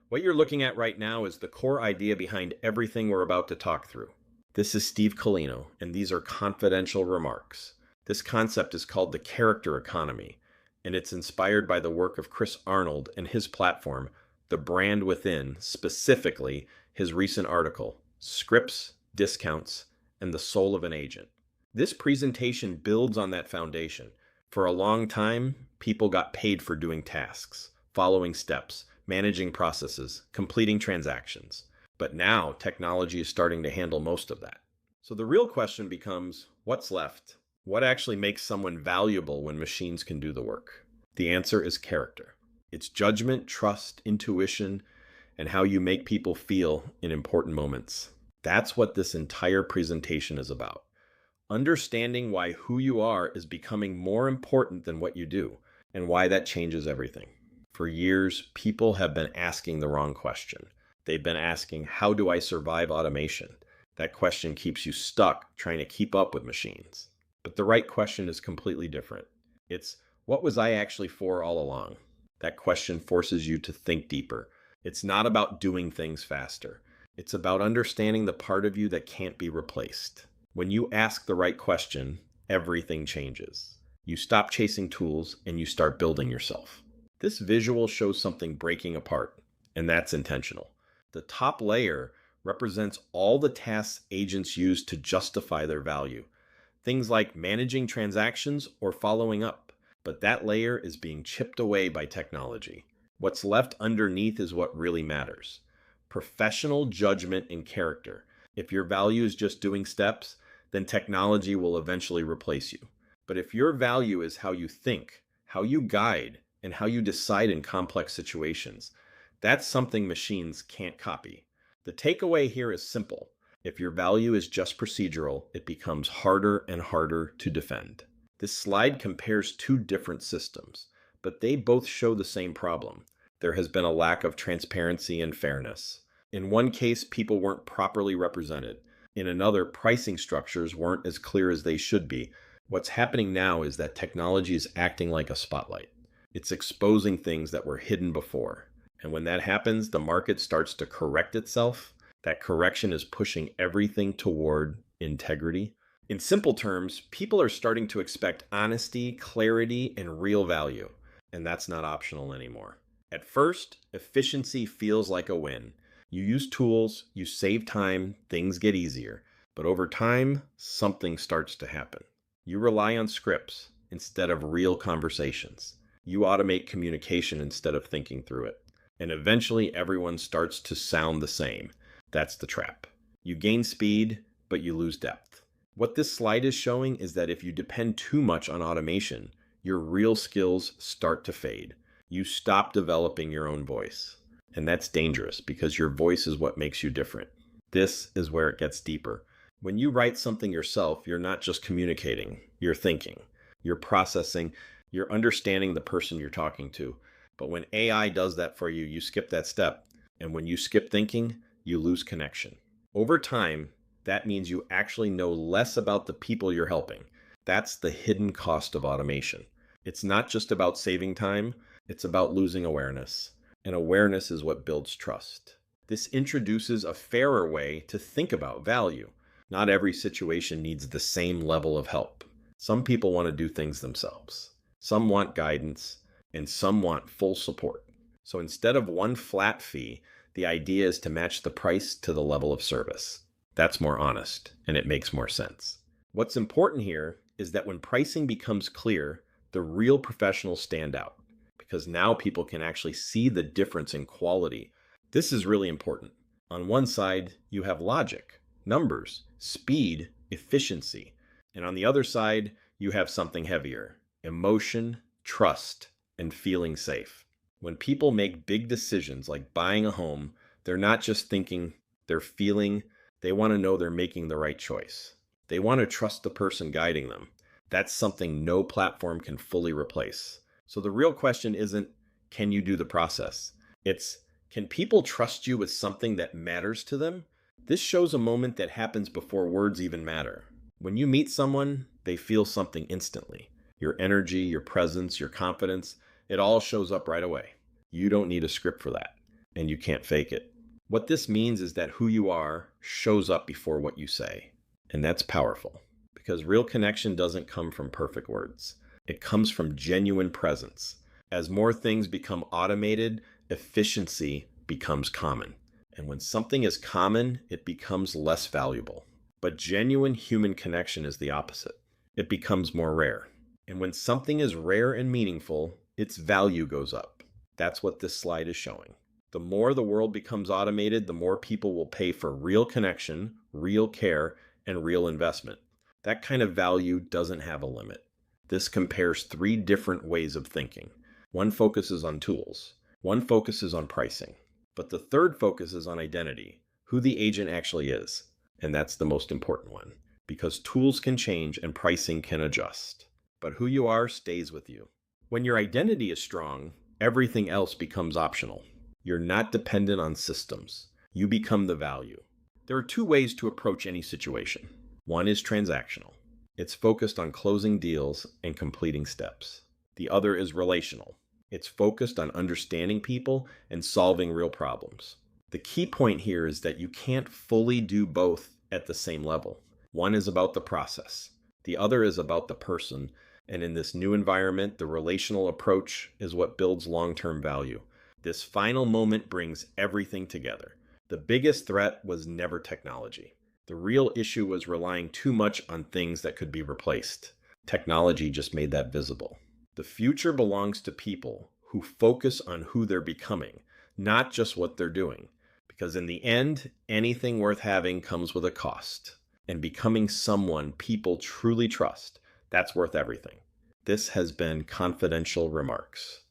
What you're looking at right now is the core idea behind everything we're about to talk through. This is Steve Koleno, and these are confidential remarks. This concept is called the character economy, and it's inspired by the work of Chris Arnold and his platform, The Brand Within, specifically his recent article, Scripts, Discounts, and the Soul of an Agent. This presentation builds on that foundation. For a long time, people got paid for doing tasks, following steps, managing processes, completing transactions. But now technology is starting to handle most of that. So the real question becomes, what's left? What actually makes someone valuable when machines can do the work? The answer is character. It's judgment, trust, intuition, and how you make people feel in important moments. That's what this entire presentation is about. Understanding why who you are is becoming more important than what you do, and why that changes everything. For years, people have been asking the wrong question. They've been asking, how do I survive automation? That question keeps you stuck trying to keep up with machines. But the right question is completely different. It's, what was I actually for all along? That question forces you to think deeper. It's not about doing things faster. It's about understanding the part of you that can't be replaced. When you ask the right question, everything changes. You stop chasing tools and you start building yourself. This visual shows something breaking apart, and that's intentional. The top layer represents all the tasks agents use to justify their value. Things like managing transactions or following up. But that layer is being chipped away by technology. What's left underneath is what really matters. Professional judgment and character. If your value is just doing steps, then technology will eventually replace you. But if your value is how you think, how you guide, and how you decide in complex situations, that's something machines can't copy. The takeaway here is simple. If your value is just procedural, it becomes harder and harder to defend. This slide compares two different systems, but they both show the same problem. There has been a lack of transparency and fairness. In one case, people weren't properly represented. In another, pricing structures weren't as clear as they should be. What's happening now is that technology is acting like a spotlight. It's exposing things that were hidden before. And when that happens, the market starts to correct itself. That correction is pushing everything toward integrity. In simple terms, people are starting to expect honesty, clarity, and real value. And that's not optional anymore. At first, efficiency feels like a win. You use tools, you save time, things get easier. But over time, something starts to happen. You rely on scripts instead of real conversations. You automate communication instead of thinking through it. And eventually everyone starts to sound the same. That's the trap. You gain speed, but you lose depth. What this slide is showing is that if you depend too much on automation, your real skills start to fade. You stop developing your own voice. And that's dangerous because your voice is what makes you different. This is where it gets deeper. When you write something yourself, you're not just communicating, you're thinking, you're processing, you're understanding the person you're talking to. But when AI does that for you, you skip that step. And when you skip thinking, you lose connection. Over time, that means you actually know less about the people you're helping. That's the hidden cost of automation. It's not just about saving time, it's about losing awareness. And awareness is what builds trust. This introduces a fairer way to think about value. Not every situation needs the same level of help. Some people want to do things themselves. Some want guidance, and some want full support. So instead of one flat fee, the idea is to match the price to the level of service. That's more honest, and it makes more sense. What's important here is that when pricing becomes clear, the real professionals stand out, because now people can actually see the difference in quality. This is really important. On one side, you have logic, numbers, speed, efficiency. And on the other side, you have something heavier, emotion, trust, and feeling safe. When people make big decisions like buying a home, they're not just thinking, they're feeling. They want to know they're making the right choice. They want to trust the person guiding them. That's something no platform can fully replace. So the real question isn't, can you do the process? It's, can people trust you with something that matters to them? This shows a moment that happens before words even matter. When you meet someone, they feel something instantly. Your energy, your presence, your confidence, it all shows up right away. You don't need a script for that. and you can't fake it. What this means is that who you are shows up before what you say. And that's powerful because real connection doesn't come from perfect words. It comes from genuine presence. As more things become automated, efficiency becomes common. And when something is common, it becomes less valuable. But genuine human connection is the opposite. It becomes more rare. And when something is rare and meaningful, its value goes up. That's what this slide is showing. The more the world becomes automated, the more people will pay for real connection, real care, and real investment. That kind of value doesn't have a limit. This compares 3 different ways of thinking. One focuses on tools. One focuses on pricing. But the third focuses on identity, who the agent actually is. And that's the most important one, because tools can change and pricing can adjust. But who you are stays with you. When your identity is strong, everything else becomes optional. You're not dependent on systems. You become the value. There are 2 ways to approach any situation. One is transactional. It's focused on closing deals and completing steps. The other is relational. It's focused on understanding people and solving real problems. The key point here is that you can't fully do both at the same level. One is about the process. The other is about the person. And in this new environment, the relational approach is what builds long-term value. This final moment brings everything together. The biggest threat was never technology. The real issue was relying too much on things that could be replaced. Technology just made that visible. The future belongs to people who focus on who they're becoming, not just what they're doing. Because in the end, anything worth having comes with a cost. And becoming someone people truly trust, that's worth everything. This has been Confidential Remarks.